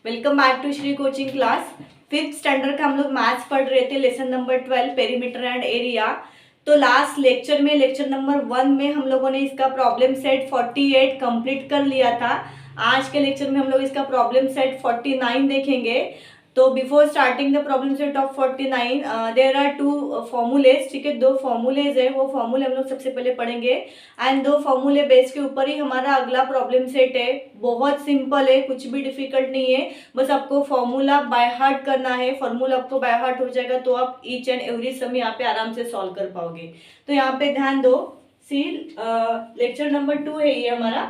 Welcome back to Shri coaching class. Fifth standard का हम लोग मैथ्स पढ़ रहे थे, lesson number 12 perimeter and area. तो लास्ट लेक्चर में लेक्चर नंबर 1 में हम लोगों ने इसका प्रॉब्लम सेट 48 कंप्लीट कर लिया था। आज के लेक्चर में हम लोग इसका प्रॉब्लम सेट 49 देखेंगे। तो before starting the problem set of 49 there are two formulas. ठीक है, दो फॉर्मूलेज है, वो फॉर्मूले हम लोग सबसे पहले पढ़ेंगे एंड दो फॉर्मूले बेस के ऊपर ही हमारा अगला प्रॉब्लम सेट है। बहुत सिंपल है, कुछ भी डिफिकल्ट नहीं है, बस आपको फॉर्मूला बाय हार्ट करना है। फॉर्मूला आपको बाय हार्ट हो जाएगा तो आप ईच एंड एवरी सम यहाँ पे आराम से सॉल्व कर पाओगे। तो यहाँ पे ध्यान दो, सी लेक्चर नंबर 2 है ये हमारा।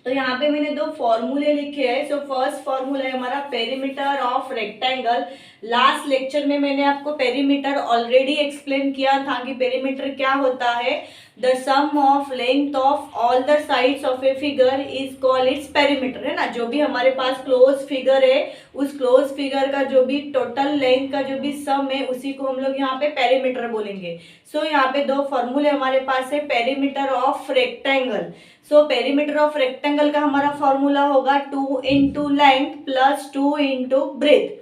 तो यहाँ पे मैंने दो फॉर्मूले लिखे हैं। सो फर्स्ट फॉर्मूला है हमारा perimeter of rectangle. Last lecture में मैंने आपको पेरीमीटर ऑलरेडी एक्सप्लेन किया था कि पेरीमीटर क्या होता है। The sum of length of all the sides of a figure is called its perimeter, है ना। जो भी हमारे पास क्लोज फिगर है, उस क्लोज फिगर का जो भी टोटल लेंथ का जो भी सम है, उसी को हम लोग यहाँ पे पेरीमीटर बोलेंगे। सो यहाँ पे दो फॉर्मूले हमारे पास है perimeter of rectangle. So perimeter of rectangle का हमारा फॉर्मूला होगा 2 into length plus 2 into breadth.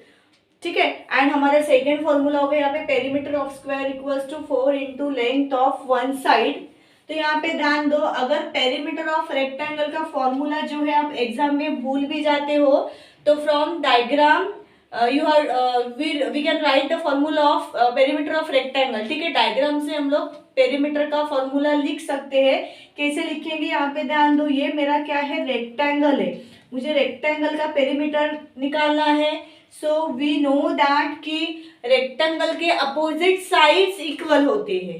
ठीक है, एंड हमारा सेकेंड फॉर्मूला होगा यहाँ पे perimeter of square equals to 4 into length of one side. तो यहाँ पे ध्यान दो, अगर पेरीमीटर ऑफ रेक्टेंगल का फॉर्मूला जो है आप एग्जाम में भूल भी जाते हो तो from diagram we can write the formula of perimeter of rectangle. ठीक है, डायग्राम से हम लोग पेरीमीटर का फॉर्मूला लिख सकते हैं। कैसे लिखेंगे, यहाँ पे ध्यान दो, ये मेरा क्या है, रेक्टेंगल है, मुझे रेक्टेंगल का पेरीमीटर निकालना है। सो वी नो दैट कि रेक्टेंगल के अपोजिट साइड्स इक्वल होते हैं।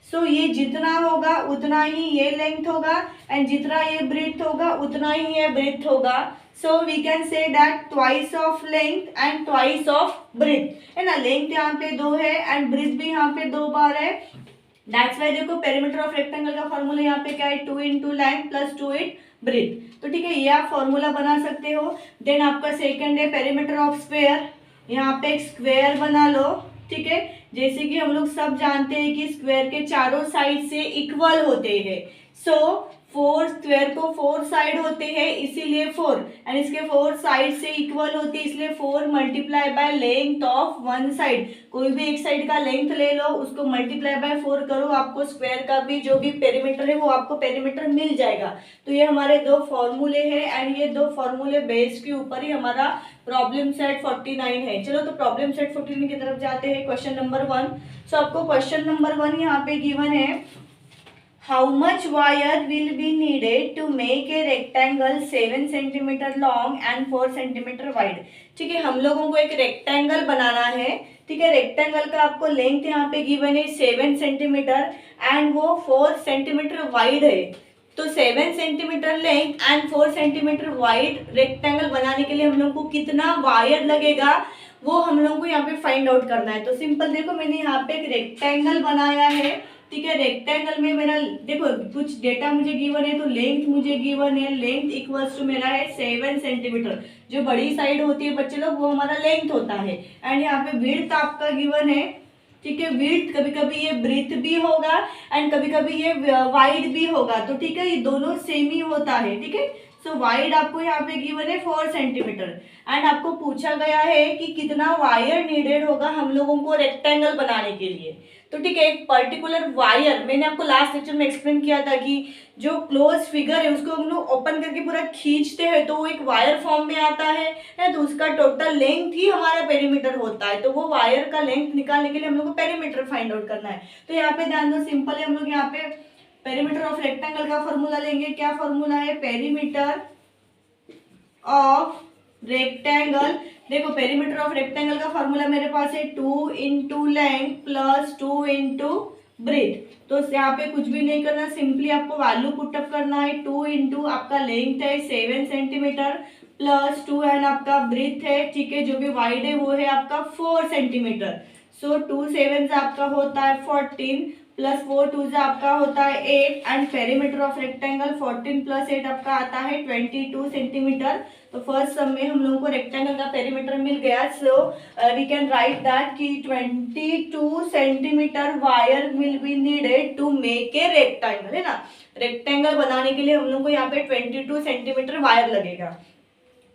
सो ये जितना होगा उतना ही ये लेंथ होगा एंड जितना ये ब्रेथ होगा उतना ही ये ब्रेथ होगा। So we can say that twice of length and twice of breadth, है ना। लेंथ यहाँ पे 2 है एंड ब्रेथ भी यहाँ पे 2 बार है। दैट्स वाई देखो पेरीमीटर ऑफ रेक्टेंगल का फॉर्मूला यहाँ पे क्या है, 2 into length plus 2 into breath. तो ठीक है, ये आप फॉर्मूला बना सकते हो। देन आपका सेकंड है पेरीमीटर ऑफ स्क्वायर। यहाँ पे एक स्क्वायर बना लो। ठीक है, जैसे कि हम लोग सब जानते हैं कि स्क्वायर के चारों साइड से इक्वल होते हैं। सो 4 स्क्वायर को 4 साइड होते हैं इसीलिए 4, एंड इसके 4 साइड से इक्वल होते हैं इसलिए 4 multiply by length of one side. कोई भी एक साइड का लेंथ ले लो, उसको मल्टीप्लाई बाय 4 करो, आपको स्क्वायर का भी जो भी पेरीमीटर है वो आपको पेरीमीटर मिल जाएगा। तो ये हमारे दो फॉर्मूले हैं एंड ये दो फॉर्मूले बेस के ऊपर ही हमारा प्रॉब्लम सेट 49 है। चलो तो प्रॉब्लम सेट 49 की तरफ जाते हैं। Question number 1। सो आपको क्वेश्चन नंबर 1 यहाँ पे गिवन है, how much wire will be needed to make a rectangle 7 centimeter long and 4 centimeter wide। ठीक है, हम लोगों को एक रेक्टेंगल बनाना है। ठीक है, रेक्टेंगल का आपको लेंथ यहाँ पे गिवन है 7 सेंटीमीटर एंड वो 4 सेंटीमीटर वाइड है। तो 7 centimetre length and 4 centimetre wide rectangle बनाने के लिए हम लोग को कितना वायर लगेगा वो हम लोग को यहाँ पे फाइंड आउट करना है। तो सिंपल देखो, मैंने यहाँ पे एक रेक्टेंगल बनाया है। ठीक है, रेक्टेंगल में मेरा देखो कुछ डेटा मुझे गिवन है, तो लेंथ मुझे गिवन है, लेंथ इक्वल्स टू मेरा है 7 सेंटीमीटर। जो बड़ी साइड होती है बच्चे लोग, वो हमारा लेंथ होता है। एंड यहाँ पे विड्थ आपका गिवन है। ठीक है, विड्थ कभी कभी ये ब्रीथ भी होगा एंड कभी कभी ये वाइड भी होगा। तो ठीक है, ये दोनों सेम ही होता है। ठीक है, सो वाइड आपको यहाँ पे गिवन है 4 सेंटीमीटर एंड आपको पूछा गया है कि कितना वायर नीडेड होगा हम लोगों को रेक्टेंगल बनाने के लिए। तो ठीक है, एक पर्टिकुलर वायर मैंने आपको लास्ट लेक्चर में एक्सप्लेन किया था कि जो क्लोज फिगर है उसको हम लोग ओपन करके पूरा खींचते हैं तो वो एक वायर फॉर्म में आता है ना। तो उसका टोटल लेंथ ही हमारा पेरीमीटर होता है। तो वो वायर का लेंथ निकालने के लिए हम लोग को पेरीमीटर फाइंड आउट करना है। तो यहाँ पे ध्यान दो, सिंपल है, हम लोग यहाँ पे पेरीमीटर ऑफ रेक्टेंगल का फॉर्मूला लेंगे। क्या फॉर्मूला है, पेरीमीटर ऑफ रेक्टेंगल। देखो पेरीमीटर ऑफ रेक्टेंगल का फॉर्मूला मेरे पास है 2 into length plus 2 into breath. तो यहाँ पे कुछ भी नहीं करना, सिंपली आपको वैल्यू पुटअप करना है। 2 इंटू आपका लेंथ है 7 सेंटीमीटर प्लस 2 एंड आपका ब्रेथ है, ठीक है, जो भी वाइड है वो है आपका 4 सेंटीमीटर। सो 2 7 आपका होता है 14 प्लस 4 2 आपका होता है 8 and perimeter of rectangle 14 plus 8 आपका आता है 22 सेंटीमीटर। तो फर्स्ट सम में हम लोगों को रेक्टेंगल का पेरीमीटर मिल गया। So we can write that कि 22 centimetre wire will be needed to make a rectangle, है ना। रेक्टेंगल बनाने के लिए हम लोग को यहाँ पे 22 सेंटीमीटर वायर लगेगा।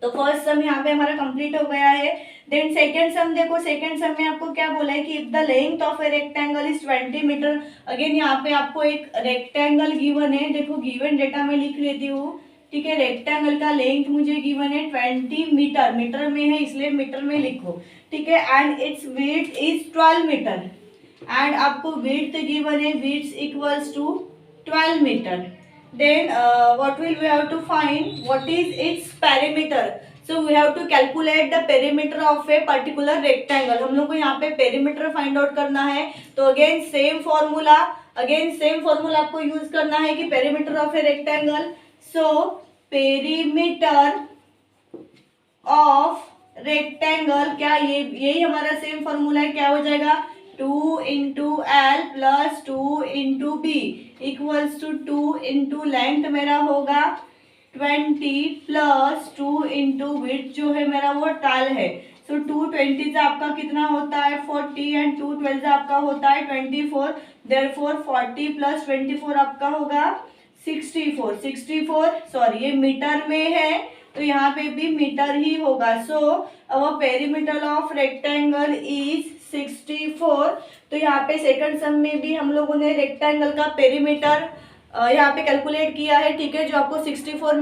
तो फर्स्ट सम यहाँ पे हमारा कंप्लीट हो गया है। देन सेकेंड सम देखो, सेकेंड सम में आपको क्या बोला है कि if the length of a rectangle is 20 metre. Again यहाँ पे आपको एक रेक्टेंगल गिवन है, देखो गिवन डेटा में लिख लेती हूँ, ठीक है। रेक्टेंगल का लेंथ मुझे गिवन है 20 मीटर, मीटर में है इसलिए मीटर में लिखो, ठीक है। And its width is 12 metre and आपको विड्थ गिवन है, width equals to 12 metre. Then what will we have to find? What is its perimeter? So we have to calculate the perimeter of a particular rectangle. हम लोग को यहाँ पे perimeter find out करना है। तो again same formula आपको use करना है कि perimeter of a rectangle. So perimeter of rectangle क्या यही हमारा same formula है, क्या हो जाएगा 2 into L plus 2 into B equals to 2 into length मेरा होगा 20 प्लस 2 इंटू विड्थ जो है मेरा वो 12 है। सो 2 20 से आपका कितना होता है 40 एंड 2 12 से आपका होता है 24। देयरफॉर 40 प्लस 24 आपका होगा 64 सॉरी ये मीटर में है तो यहाँ पे भी मीटर ही होगा। सो अवर पेरीमीटर ऑफ रेक्टेंगल इज 64। तो यहाँ पे सेकंड सम में भी हम लोगों ने रेक्टेंगल का पेरीमीटर यहाँ पे कैलकुलेट किया है, ठीक है, जो आपको 64।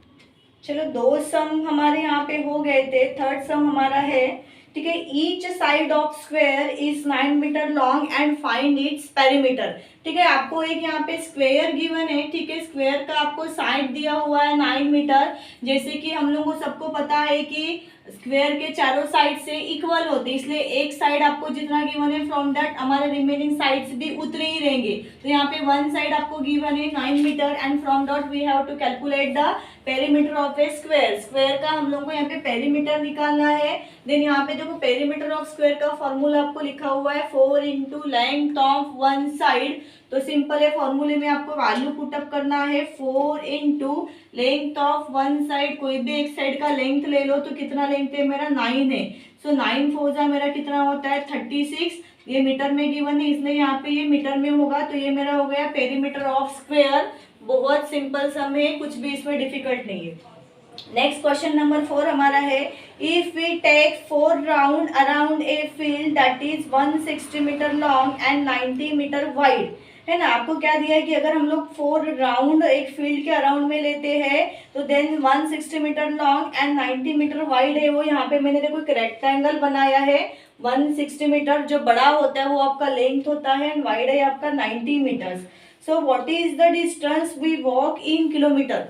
चलो दो सम हमारे यहाँ पे हो गए थे, थर्ड सम हमारा है, ठीक है। Each side of square is 9 metre long and find its perimeter, ठीक है। आपको एक यहाँ पे स्क्वेयर गिवन है, ठीक है, स्क्वेयर का आपको साइड दिया हुआ है 9 मीटर। जैसे कि हम लोगों को सबको पता है कि स्क्वेयर के चारों साइड से इक्वल होते हैं, इसलिए एक साइड आपको जितना गिवन है फ्रॉम दैट हमारे रिमेनिंग साइड्स भी उतने ही रहेंगे। तो यहाँ पे वन साइड आपको गिवन है 9 metre and from that we have to calculate the perimeter of a square. Square का हम लोग को यहाँ पे पेरीमीटर निकालना है। देन यहाँ पे देखो पेरीमीटर ऑफ स्क्वेयर का फॉर्मूला आपको लिखा हुआ है 4 into length of one side. तो सिंपल है, फॉर्मूले में आपको वैल्यू पुटअप करना है 4 into length of one side, कोई भी एक साइड का लेंथ ले लो तो कितना लेंथ है मेरा 9 है। सो 9 4 मेरा कितना होता है 36। ये मीटर में गिवन है इसलिए यहाँ पे ये मीटर में होगा। तो ये मेरा हो गया पेरीमीटर ऑफ स्क्वेयर। बहुत सिंपल सम है, कुछ भी इसमें डिफिकल्ट नहीं है। नेक्स्ट क्वेश्चन नंबर 4 हमारा है, if we take 4 round around a field that is 160 metre long and 90 metre wide, है ना। आपको क्या दिया है कि अगर हम लोग 4 राउंड एक फील्ड के अराउंड में लेते हैं तो then 160 metre long and 90 metre wide है वो। यहाँ पे मैंने देखो एक रेक्टेंगल बनाया है 160 मीटर, जो बड़ा होता है वो आपका लेंथ होता है एंड वाइड है आपका 90 metres. So what is the distance we walk in kilometre.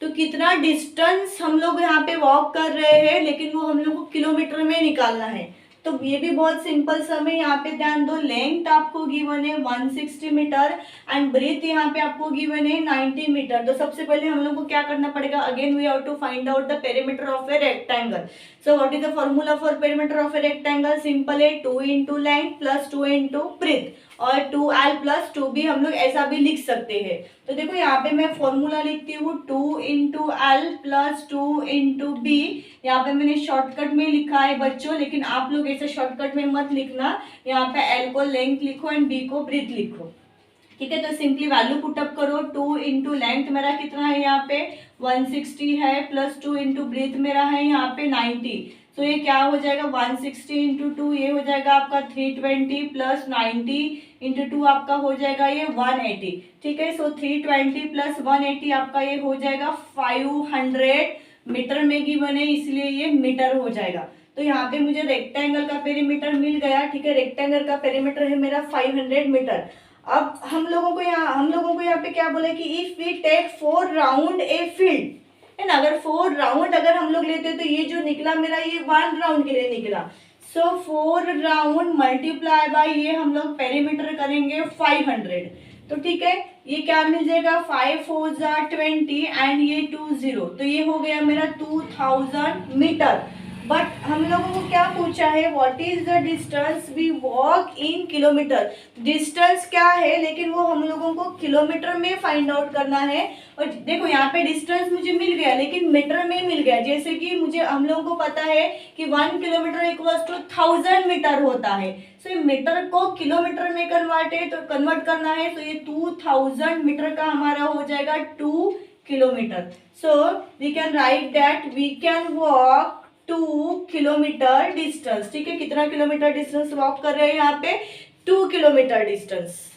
तो कितना डिस्टेंस हम लोग यहाँ पे वॉक कर रहे हैं, लेकिन वो हम लोग को किलोमीटर में निकालना है। तो ये भी बहुत सिंपल सम है। यहाँ पे ध्यान दो, लेंथ आपको गिवन है 160 मीटर एंड ब्रेथ यहाँ पे आपको गिवन है 90 मीटर। तो सबसे पहले हम लोग को क्या करना पड़ेगा, again we have to find out the perimeter of a rectangle. So what is the formula for perimeter of a rectangle, simple है 2 into length plus 2 into breadth और 2l प्लस 2 भी हम लोग ऐसा भी लिख सकते हैं। तो देखो यहाँ पे मैं फॉर्मूला लिखती हूँ 2 into L plus 2 into B. यहाँ पे मैंने शॉर्टकट में लिखा है बच्चों, लेकिन आप लोग ऐसे शॉर्टकट में मत लिखना। यहाँ पे एल को लेंथ लिखो एंड बी को ब्रेथ लिखो, ठीक है। तो सिंपली वैल्यू पुटअप करो, 2 इंटू लेंथ मेरा कितना है यहाँ पे 160 है प्लस 2 इंटू ब्रेथ मेरा है यहाँ पे 90। तो ये क्या हो जाएगा 160 इंटू 2 ये हो जाएगा आपका 320 प्लस 90 इंटू 2 आपका हो जाएगा ये 180, ठीक है। सो 320 प्लस 180 आपका ये हो जाएगा 500 मीटर में गिवन है इसलिए ये मीटर हो जाएगा। तो यहाँ पे मुझे रेक्टेंगल का पेरीमीटर मिल गया, ठीक है। रेक्टेंगल का पेरीमीटर है मेरा 500 मीटर। अब हम लोगों को यहाँ पे क्या बोले कि if we take 4 round a field, है ना। अगर 4 राउंड अगर हम लोग लेते तो ये जो निकला मेरा ये 1 राउंड के लिए निकला। सो 4 राउंड मल्टीप्लाई बाय ये हम लोग पेरीमीटर करेंगे 500। तो ठीक है, ये क्या मिल जाएगा 5 4 20 एंड ये 20, तो ये हो गया मेरा 2000 मीटर। बट हम लोगों को क्या पूछा है, what is the distance we walk in kilometre. Distance क्या है लेकिन वो हम लोगों को किलोमीटर में फाइंड आउट करना है। और देखो यहाँ पे डिस्टेंस मुझे मिल गया लेकिन मीटर में मिल गया। जैसे कि मुझे हम लोगों को पता है कि 1 किलोमीटर इक्वल्स टू 1000 मीटर होता है। सो मीटर को किलोमीटर में कन्वर्ट करना है तो ये 2000 मीटर का हमारा हो जाएगा 2 kilometre. So we can write that we can walk 2 kilometre distance. ठीक है, कितना किलोमीटर डिस्टेंस वॉक कर रहे हैं यहाँ पे? 2 किलोमीटर डिस्टेंस.